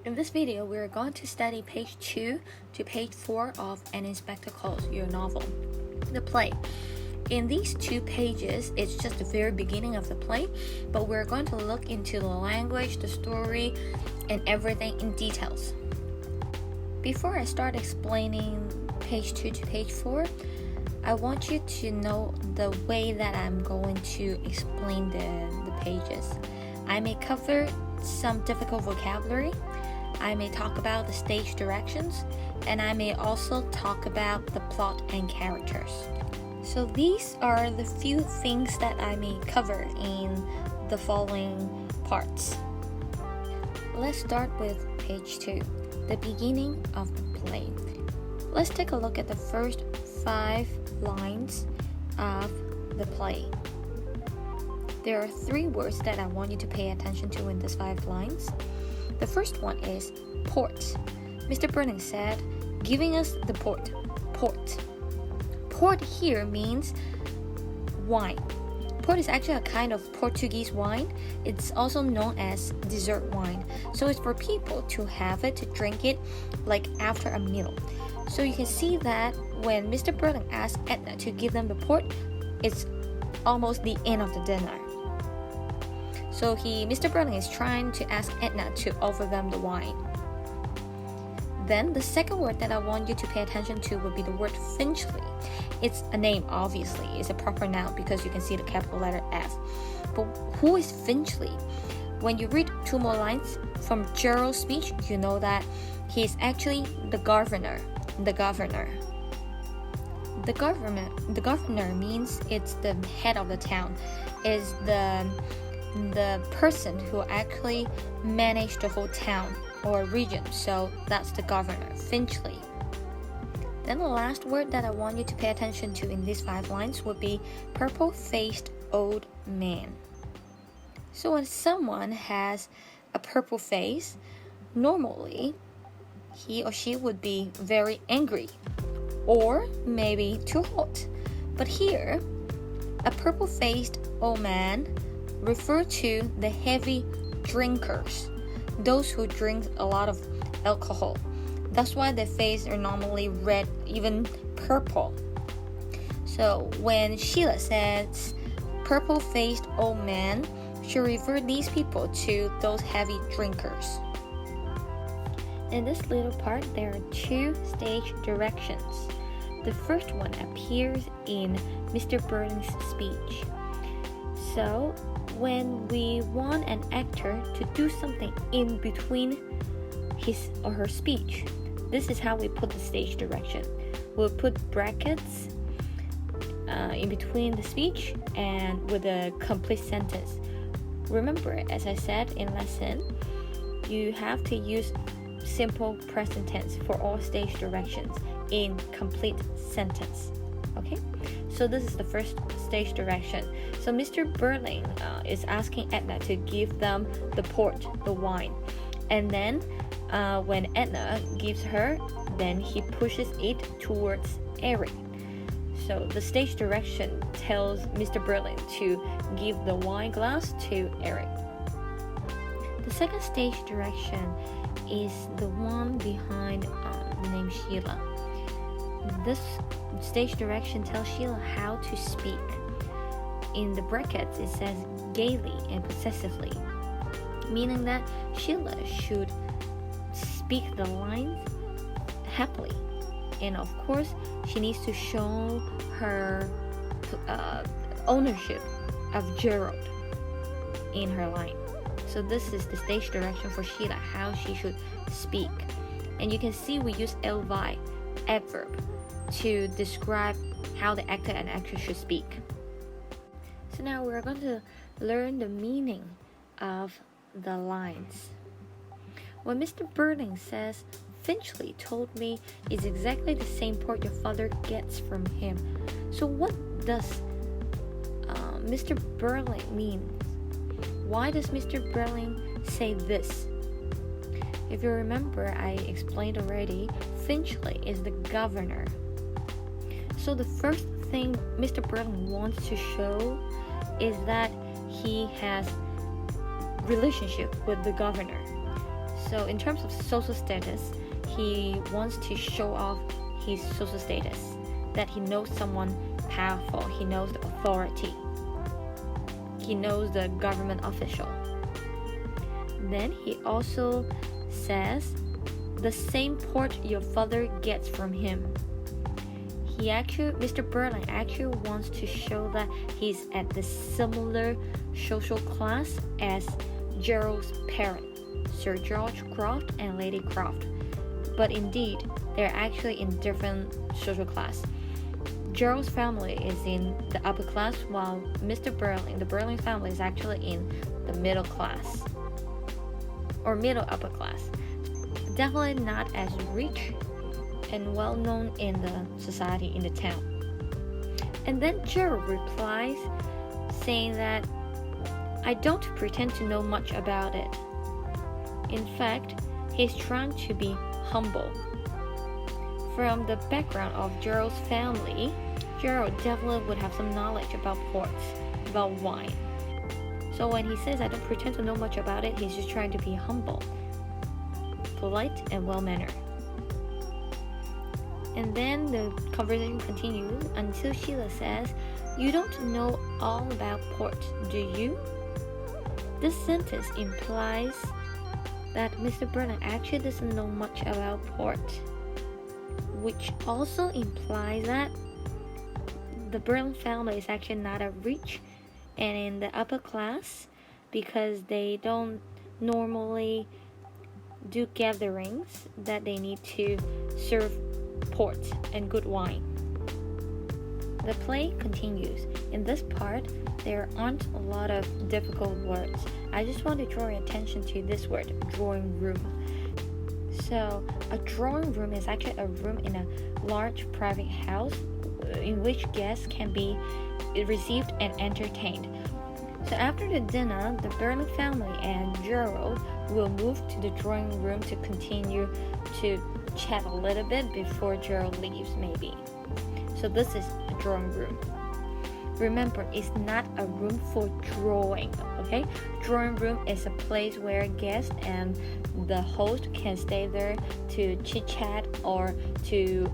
In this video, we are going to study page 2 to page 4 of An Inspector Calls, your novel, the play. In these 2 pages, it's just the very beginning of the play, but we're going to look into the language, the story, and everything in details. Before I start explaining page 2 to page 4, I want you to know the way that I'm going to explain the pages. I may cover some difficult vocabulary, I may talk about the stage directions, and I may also talk about the plot and characters. So these are the few things that I may cover in the following parts. Let's start with page 2, the beginning of the play. Let's take a look at the first 5 lines of the play. There are 3 words that I want you to pay attention to in these 5 lines. The first one is port. Mr. Birling said, giving us the port. Port. Port here means wine. Port is actually a kind of Portuguese wine. It's also known as dessert wine. So it's for people to have it, to drink it like after a meal. So you can see that when Mr. Birling asked Edna to give them the port, it's almost the end of the dinner. So Mr. Birling is trying to ask Edna to offer them the wine. Then the second word that I want you to pay attention to would be the word Finchley. It's a name, obviously. It's a proper noun because you can see the capital letter F. But who is Finchley? When you read 2 more lines from Gerald's speech, you know that he is actually the governor. The governor means it's the head of the town. Is the person who actually managed the whole town or region. So that's the governor, Finchley. Then the last word that I want you to pay attention to in these 5 lines would be purple-faced old man. So when someone has a purple face, normally he or she would be very angry or maybe too hot. But here, a purple-faced old man refer to the heavy drinkers, those who drink a lot of alcohol. That's why their faces are normally red, even purple. So when Sheila says purple-faced old man, she refers these people to those heavy drinkers. In this little part, there are 2 stage directions. The first one appears in Mr. Birling's speech. So when we want an actor to do something in between his or her speech, this is how we put the stage direction. We'll put brackets in between the speech and with a complete sentence. Remember, as I said in lesson, you have to use simple present tense for all stage directions in complete sentence. Okay, so this is the first stage direction. So Mr. Birling is asking Edna to give them the port, the wine. And then when Edna gives her, then he pushes it towards Eric. So the stage direction tells Mr. Birling to give the wine glass to Eric. The second stage direction is the one behind the name Sheila. This stage direction tells Sheila how to speak. In the brackets, it says gaily and possessively, meaning that Sheila should speak the lines happily. And of course, she needs to show her ownership of Gerald in her line. So this is the stage direction for Sheila, how she should speak. And you can see we use ly, adverb, to describe how the actor and actress should speak. So now we're going to learn the meaning of the lines. When Mr. Birling says, Finchley told me it's exactly the same port your father gets from him. So what does Mr. Birling mean? Why does Mr. Birling say this? If you remember, I explained already, Finchley is the governor. So the first thing Mr. Birling wants to show is that he has relationship with the governor. So in terms of social status, he wants to show off his social status, that he knows someone powerful, he knows the authority, he knows the government official. Then he also says the same port your father gets from him. Mr. Birling actually wants to show that he's at the similar social class as Gerald's parents, Sir George Croft and Lady Croft. But indeed, they're actually in different social class. Gerald's family is in the upper class, while Mr. Birling, the Birling family, is actually in the middle class or middle upper class. Definitely not as rich and well known in the society in the town. And then Gerald replies saying that I don't pretend to know much about it. In fact, he's trying to be humble. From the background of Gerald's family, Gerald definitely would have some knowledge about ports, about wine. So when he says I don't pretend to know much about it, he's just trying to be humble, polite, and well-mannered. And then the conversation continues until Sheila says, you don't know all about port, do you? This sentence implies that Mr. Birling actually doesn't know much about port, which also implies that the Birling family is actually not a rich and in the upper class, because they don't normally do gatherings that they need to serve port and good wine. The play continues. In this part, there aren't a lot of difficult words. I just want to draw your attention to this word, drawing room. So, a drawing room is actually a room in a large private house in which guests can be received and entertained. So after the dinner, the Birling family and Gerald will move to the drawing room to continue to chat a little bit before Gerald leaves, maybe. So this is a drawing room. Remember, it's not a room for drawing, okay? Drawing room is a place where guests and the host can stay there to chit-chat or to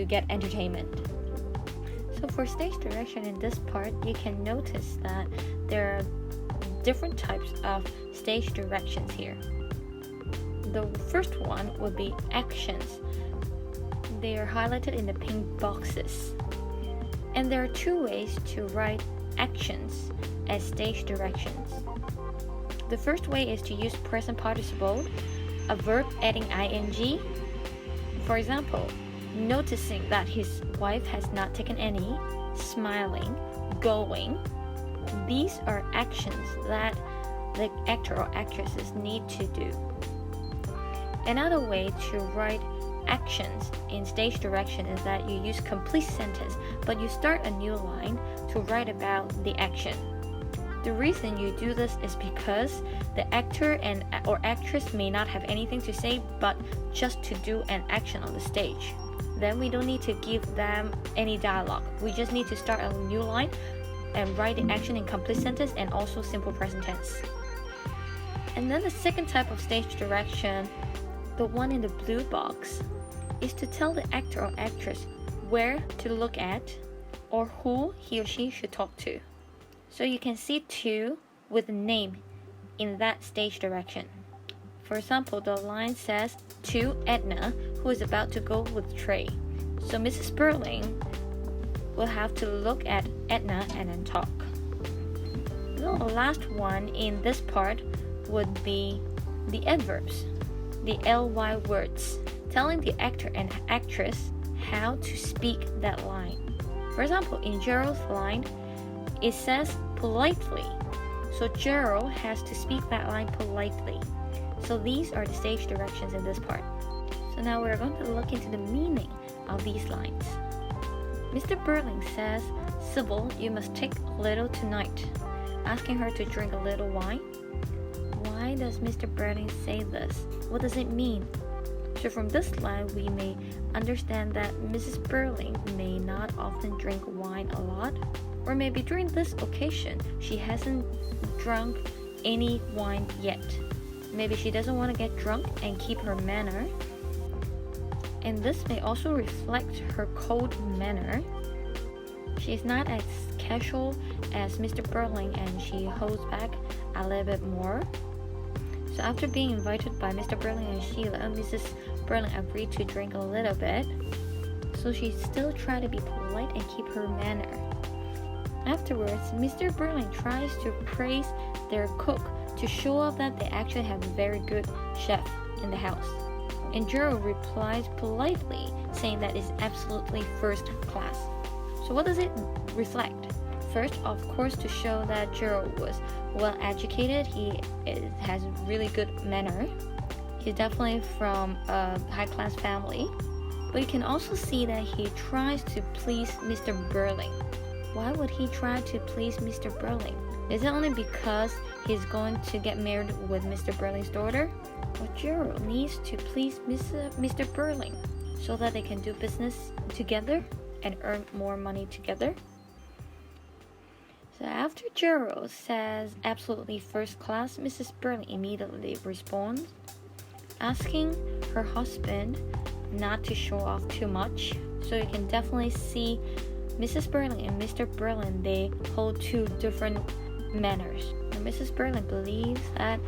get entertainment. So for stage direction in this part, you can notice that there are different types of stage directions here. The first one would be actions. They are highlighted in the pink boxes. And there are two ways to write actions as stage directions. The first way is to use present participle, a verb adding ing. For example, noticing that his wife has not taken any, smiling, going. These are actions that the actor or actresses need to do. Another way to write actions in stage direction is that you use complete sentence, but you start a new line to write about the action. The reason you do this is because the actor or actress may not have anything to say but just to do an action on the stage. Then we don't need to give them any dialogue. We just need to start a new line and write the action in complete sentence and also simple present tense. And then the second type of stage direction, the one in the blue box, is to tell the actor or actress where to look at or who he or she should talk to. So you can see to with a name in that stage direction. For example, the line says to Edna, who is about to go with Trey. So Mrs. Birling will have to look at Edna and then talk. The last one in this part would be the adverbs, the ly words, telling the actor and actress how to speak that line. For example, in Gerald's line, it says politely. So Gerald has to speak that line politely. So these are the stage directions in this part. So now we're going to look into the meaning of these lines. Mr. Birling says, Sybil, you must take a little tonight, asking her to drink a little wine. Why does Mr. Birling say this? What does it mean? So from this line, we may understand that Mrs. Birling may not often drink wine a lot, or maybe during this occasion, she hasn't drunk any wine yet. Maybe she doesn't want to get drunk and keep her manner. And this may also reflect her cold manner. She's not as casual as Mr. Birling, and she holds back a little bit more. So after being invited by Mr. Birling and Sheila, Mrs. Birling agreed to drink a little bit. So she still tried to be polite and keep her manner. Afterwards, Mr. Birling tries to praise their cook to show off that they actually have a very good chef in the house. And Gerald replies politely, saying that it's absolutely first class. So what does it reflect? First, of course, to show that Gerald was well educated. He has really good manner. He's definitely from a high class family. But you can also see that he tries to please Mr. Birling. Why would he try to please Mr. Birling? Is it only because he's going to get married with Mr. Birling's daughter? Or Gerald needs to please Mr. Birling so that they can do business together and earn more money together? So after Gerald says absolutely first class, Mrs. Birling immediately responds, asking her husband not to show off too much. So you can definitely see Mrs. Birling and Mr. Birling, they hold two different manners. And Mrs. Birling believes that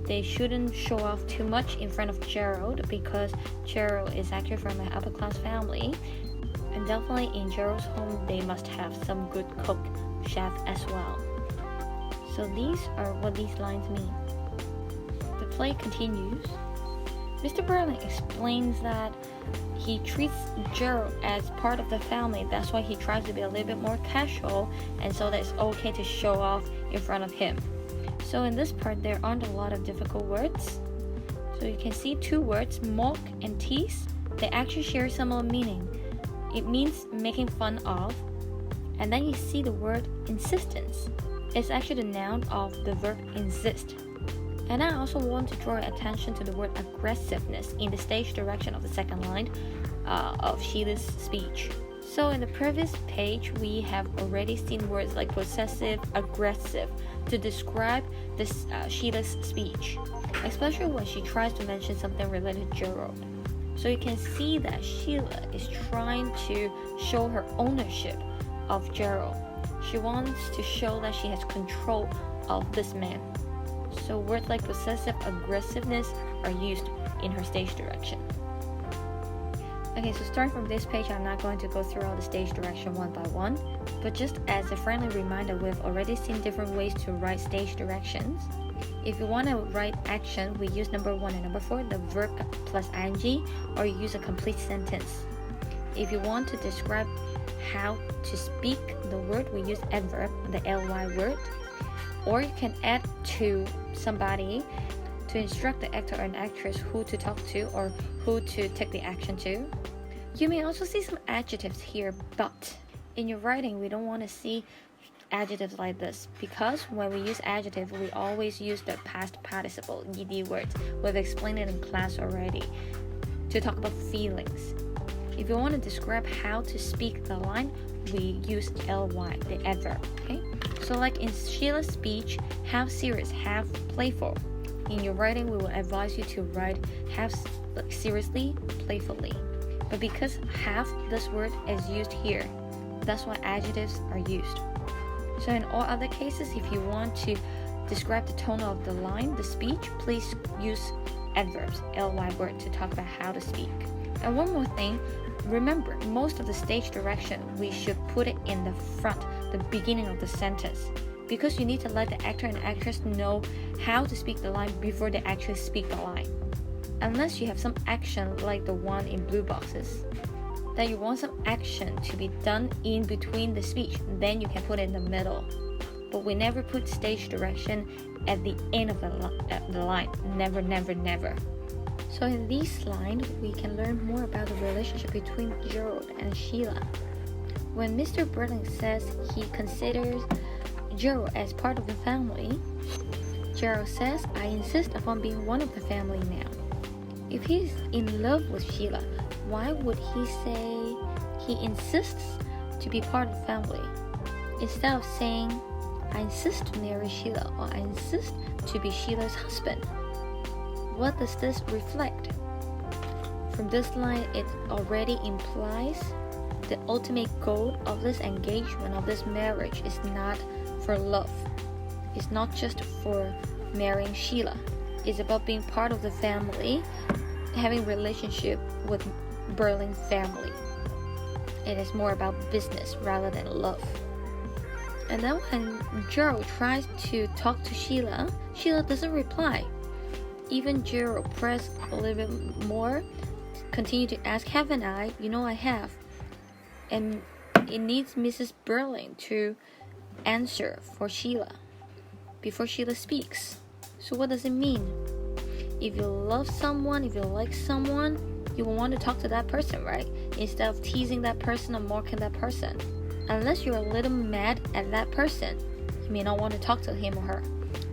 they shouldn't show off too much in front of Gerald because Gerald is actually from an upper class family. And definitely in Gerald's home, they must have some good cook, chef as well. So these are what these lines mean. The play continues. Mr. Birling explains that he treats Gerald as part of the family. That's why he tries to be a little bit more casual, and so that it's okay to show off in front of him. So in this part, there aren't a lot of difficult words. So you can see two words, mock and tease. They actually share similar meaning. It means making fun of. And then you see the word insistence. It's actually the noun of the verb insist. And I also want to draw attention to the word aggressiveness in the stage direction of the second line of Sheila's speech. So in the previous page, we have already seen words like possessive, aggressive to describe this Sheila's speech, especially when she tries to mention something related to Gerald. So you can see that Sheila is trying to show her ownership of Gerald. She wants to show that she has control of this man. So words like possessive aggressiveness are used in her stage direction. Okay, so starting from this page, I'm not going to go through all the stage direction one by one, but just as a friendly reminder, we've already seen different ways to write stage directions. If you want to write action, we use number 1 and number 4, the verb plus ing, or you use a complete sentence. If you want to describe how to speak the word, we use adverb, the ly word. Or you can add to somebody to instruct the actor or an actress who to talk to or who to take the action to. You may also see some adjectives here, but in your writing, we don't want to see adjectives like this, because when we use adjective, we always use the past participle, ed words. We've explained it in class already to talk about feelings. If you want to describe how to speak the line, we use ly, the adverb, okay? So like in Sheila's speech, half serious, half playful. In your writing, we will advise you to write half seriously, playfully. But because half, this word is used here, that's why adjectives are used. So in all other cases, if you want to describe the tone of the line, the speech, please use adverbs, ly word, to talk about how to speak. And one more thing, remember, most of the stage direction, we should put it in the front, the beginning of the sentence, because you need to let the actor and actress know how to speak the line before they actually speak the line. Unless you have some action like the one in blue boxes, that you want some action to be done in between the speech, then you can put it in the middle. But we never put stage direction at the end of the line. Never, never, never. So in this line, we can learn more about the relationship between Gerald and Sheila. When Mr. Birling says he considers Gerald as part of the family, Gerald says, I insist upon being one of the family now. If he's in love with Sheila, why would he say he insists to be part of the family, instead of saying, I insist to marry Sheila, or I insist to be Sheila's husband? what does this reflect? From this line, it already implies the ultimate goal of this engagement, of this marriage, is not for love. It's not just for marrying Sheila. It's about being part of the family, having relationship with Birling family. It is more about business rather than love. And then when Joe tries to talk to Sheila, Sheila doesn't reply. Even Joe pressed a little bit more, continue to ask, haven't I? You know I have. And it needs Mrs. Birling to answer for Sheila before Sheila speaks. So what does it mean? If you love someone, if you like someone, you will want to talk to that person, right? Instead of teasing that person or mocking that person. Unless you're a little mad at that person, you may not want to talk to him or her.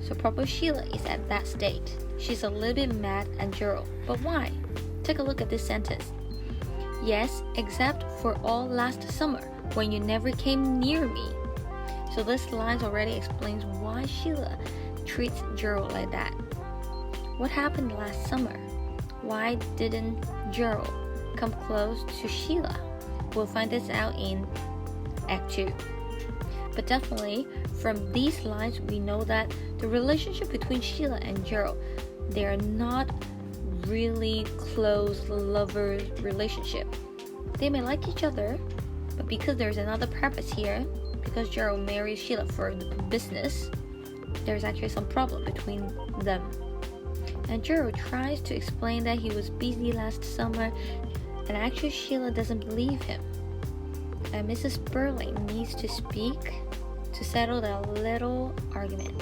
So probably Sheila is at that state. She's a little bit mad at Joe. But why? Take a look at this sentence. Yes, except for all last summer, when you never came near me. So this line already explains why Sheila treats Joe like that. What happened last summer? Why didn't Joe come close to Sheila? We'll find this out in Act 2. But definitely, from these lines, we know that the relationship between Sheila and Joe, they are not really close lovers relationship. They may like each other, but because there's another purpose here, because Joe marries Sheila for the business, there's actually some problem between them. And Joe tries to explain that he was busy last summer, and actually Sheila doesn't believe him. And Mrs. Birling needs to speak to settle that little argument.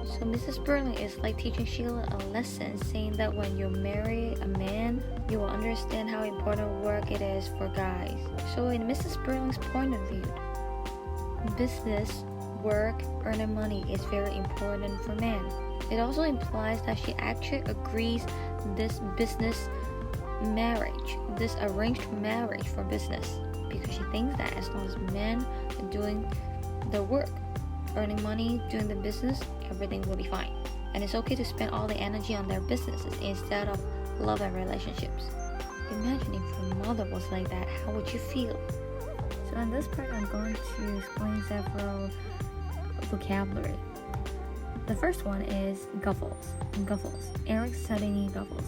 So Mrs. Birling is like teaching Sheila a lesson, saying that when you marry a man, you will understand how important work it is for guys. So in Mrs. Birling's point of view, business, work, earning money is very important for men. It also implies that she actually agrees this business marriage, this arranged marriage for business, because she thinks that as long as men are doing the work, earning money, doing the business, everything will be fine. And it's okay to spend all the energy on their businesses instead of love and relationships. Imagine if your mother was like that, how would you feel? So in this part, I'm going to explain several vocabulary. The first one is guffles. Guffles. Eric suddenly guffles.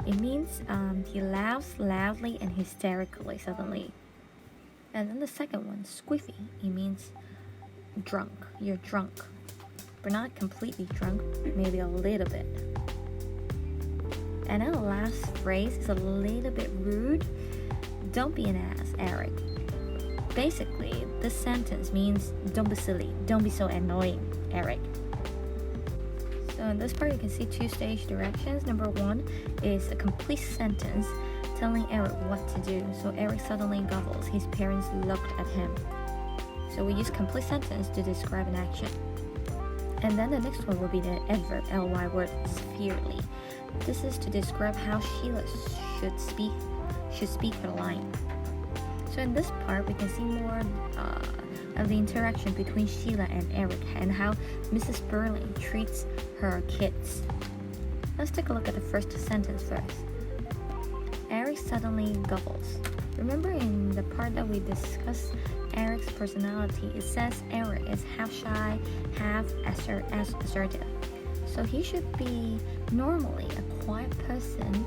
It means he laughs loudly and hysterically suddenly. And then the second one, squiffy. It means drunk. You're drunk. But not completely drunk, maybe a little bit. And then the last phrase is a little bit rude. Don't be an ass, Eric. Basically, this sentence means don't be silly, don't be so annoying, Eric. So in this part, you can see two stage directions. Number one is a complete sentence telling Eric what to do. So Eric suddenly gobbles. His parents looked at him. So we use complete sentence to describe an action. And then the next one will be the adverb, ly word, severely. This is to describe how Sheila should speak her line. So in this part, we can see more of the interaction between Sheila and Eric and how Mrs. Birling treats her kids. Let's take a look at the first sentence first. Eric suddenly gobbles. Remember in the part that we discussed Eric's personality, it says Eric is half shy, half assertive. So he should be normally a quiet person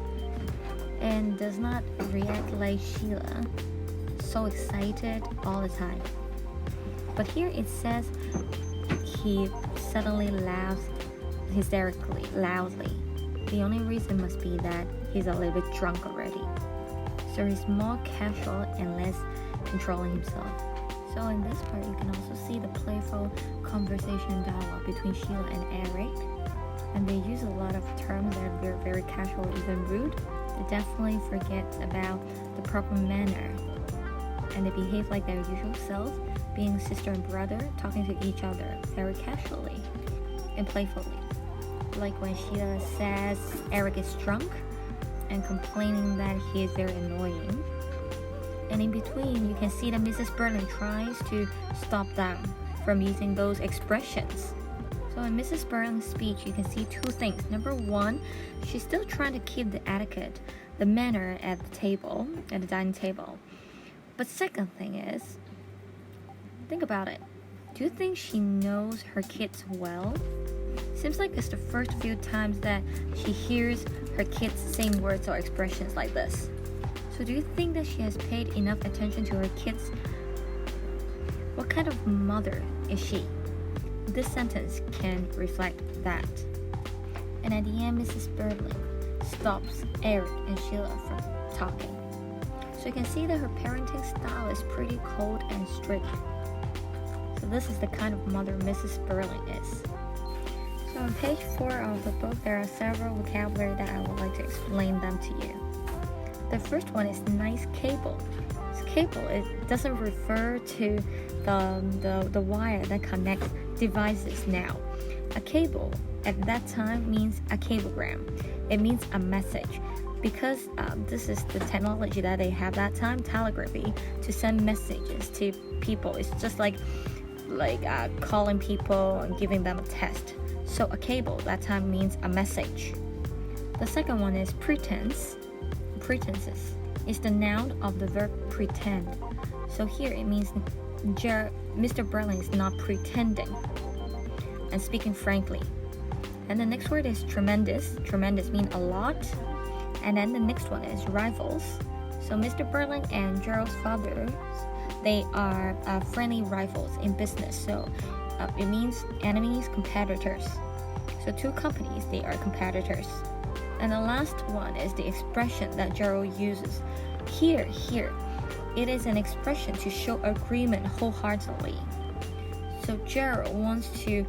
and does not react like Sheila, so excited all the time. But here it says he suddenly laughs hysterically, loudly. The only reason must be that he's a little bit drunk already. So he's more casual and less controlling himself. So in this part, you can also see the playful conversation dialogue between Sheila and Eric. And they use a lot of terms that are very, very casual, even rude. They definitely forget about the proper manner. And they behave like their usual self, being sister and brother, talking to each other very casually and playfully. Like when Sheila says Eric is drunk and complaining that he is very annoying. And in between, you can see that Mrs. Birling tries to stop them from using those expressions. So in Mrs. Birling's speech, you can see two things. Number one, she's still trying to keep the etiquette, the manner at the table, at the dining table. But second thing is, think about it. Do you think she knows her kids well? Seems like it's the first few times that she hears her kids saying words or expressions like this. So do you think that she has paid enough attention to her kids? What kind of mother is she? This sentence can reflect that. And at the end, Mrs. Birling stops Eric and Sheila from talking. So you can see that her parenting style is pretty cold and strict. So this is the kind of mother Mrs. Birling is. So on page 4 of the book, there are several vocabulary that I would like to explain them to you. The first one is nice cable. So cable, it doesn't refer to the wire that connects devices now. A cable at that time means a cablegram. It means a message. Because this is the technology that they have that time, telegraphy, to send messages to people. It's just like calling people and giving them a test. So a cable that time means a message. The second one is pretense. Pretenses is the noun of the verb pretend. So here it means Mr. Birling is not pretending and speaking frankly. And the next word is tremendous. Tremendous means a lot. And then the next one is rivals. So Mr. Birling and Gerald's father, they are friendly rivals in business. So it means enemies, competitors. So two companies, they are competitors. And the last one is the expression that Gerald uses. Here, it is an expression to show agreement wholeheartedly. So Gerald wants to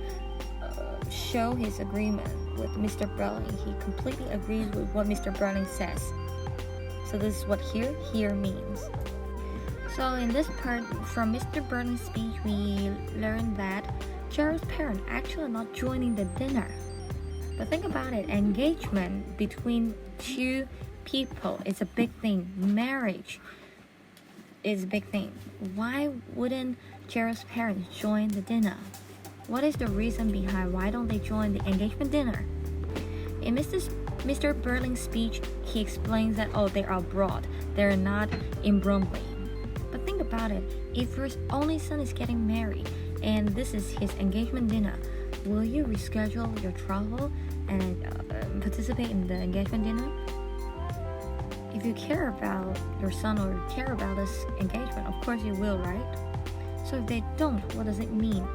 show his agreement with Mr. Birling. He completely agrees with what Mr. Birling says. So this is what here means. So in this part, from Mr. Birling's speech, we learned that Gerald's parents actually not joining the dinner. But think about it, engagement between two people is a big thing. Marriage is a big thing. Why wouldn't Gerald's parents join the dinner? What is the reason behind why don't they join the engagement dinner? In Mr. Birling's speech, he explains that they are abroad. They're not in Bromley. But think about it, if your only son is getting married and this is his engagement dinner, will you reschedule your travel and participate in the engagement dinner? If you care about your son or care about this engagement, of course you will, right? So if they don't, what does it mean?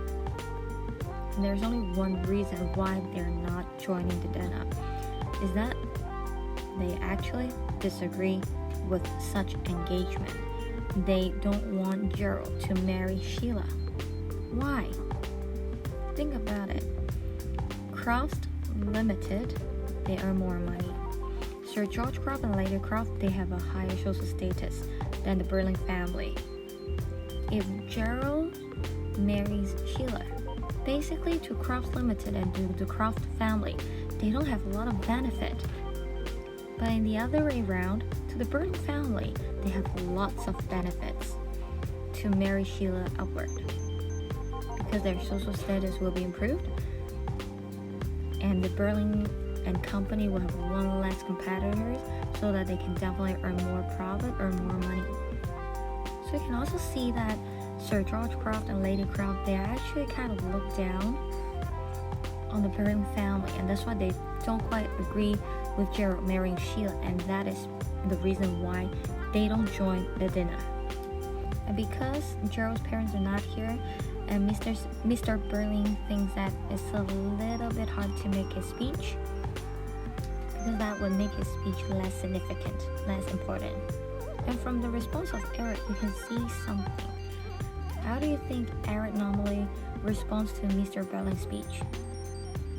And there's only one reason why they're not joining the dinner, is that they actually disagree with such engagement. They don't want Gerald to marry Sheila. Why? Think about it. Croft Limited, they earn more money. Sir George Croft and Lady Croft, they have a higher social status than the Birling family. If Gerald marries Sheila, basically to Croft Limited and to the Croft family, they don't have a lot of benefit. But in the other way around, to the Birling family, they have lots of benefits to marry Sheila upward. Because their social status will be improved, and the Birling and company will have one less competitors, so that they can definitely earn more profit, earn more money. So you can also see that Sir George Croft and Lady Croft, they actually kind of look down on the Birling family, and that's why they don't quite agree with Gerald marrying Sheila, and that is the reason why they don't join the dinner. And because Gerald's parents are not here, and Mr. Birling thinks that it's a little bit hard to make his speech, because that would make his speech less significant, less important. And from the response of Eric, you can see something. How do you think Eric normally responds to Mr. Birling's speech?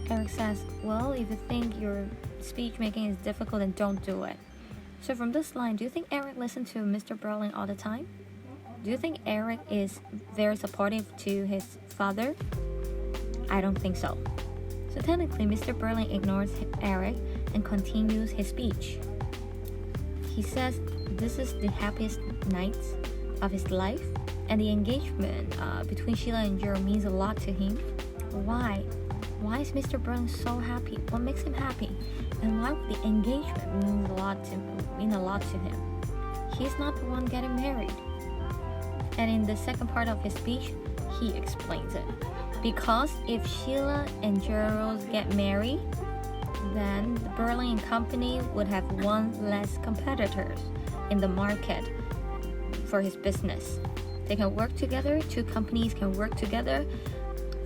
Eric says, well, if you think your speech making is difficult, then don't do it. So from this line, do you think Eric listened to Mr. Birling all the time? Do you think Eric is very supportive to his father? I don't think so. So technically, Mr. Birling ignores Eric and continues his speech. He says this is the happiest night of his life, and the engagement between Sheila and Joe means a lot to him. Why? Why is Mr. Birling so happy? What makes him happy? And why would the engagement mean a lot to him? He's not the one getting married. And in the second part of his speech, he explains it. Because if Sheila and Joe get married, then the Birling Company would have one less competitors in the market for his business. They can work together, two companies can work together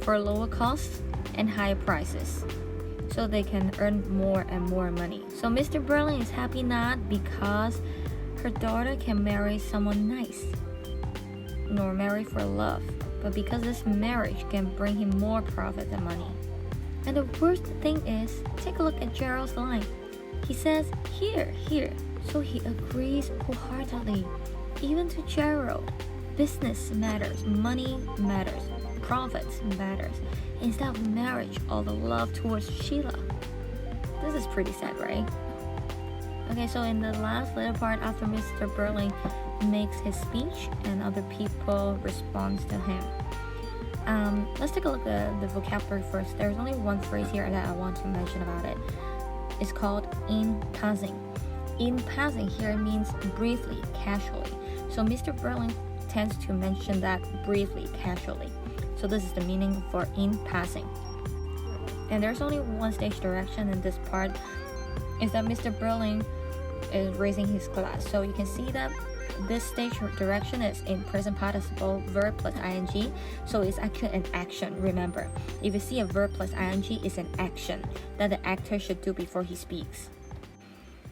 for lower costs and higher prices, so they can earn more and more money. So Mr. Birling is happy not because her daughter can marry someone nice, nor marry for love, but because this marriage can bring him more profit and money. And the worst thing is, take a look at Gerald's line. He says, here. So he agrees wholeheartedly. Even to Gerald, business matters, money matters, profits matters, instead of marriage or the love towards Sheila. This is pretty sad, right? Okay, so in the last little part, after Mr. Birling makes his speech and other people respond to him, let's take a look at the vocabulary first. There's only one phrase here that I want to mention about it. It's called in passing. In passing here means briefly, casually. So Mr. Birling tends to mention that briefly, casually. So this is the meaning for in passing. And there's only one stage direction in this part, is that Mr. Birling is raising his glass. So you can see that this stage direction is in present participle verb plus ing, so it's actually an action. Remember, if you see a verb plus ing, it's an action that the actor should do before he speaks.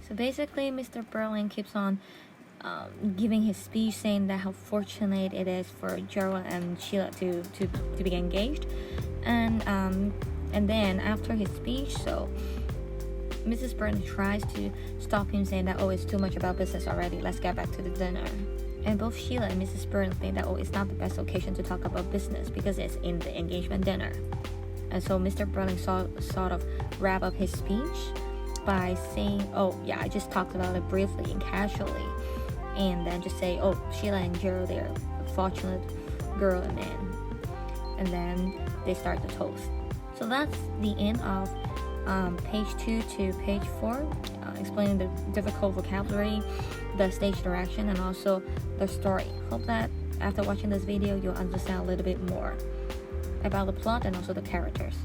So basically, Mr. Birling keeps on giving his speech, saying that how fortunate it is for Joe and Sheila to be engaged, and then after his speech, so Mrs. Birling tries to stop him, saying that, oh, it's too much about business already, let's get back to the dinner. And both Sheila and Mrs. Birling think that, oh, it's not the best occasion to talk about business because it's in the engagement dinner. And so Mr. Birling sort of wrap up his speech by saying, oh yeah, I just talked about it briefly and casually, and then just say, oh, Sheila and Joe, they're a fortunate girl and man, and then they start the toast. So that's the end of page 2 to page 4, explaining the difficult vocabulary, the stage direction, and also the story. Hope that after watching this video, you'll understand a little bit more about the plot and also the characters.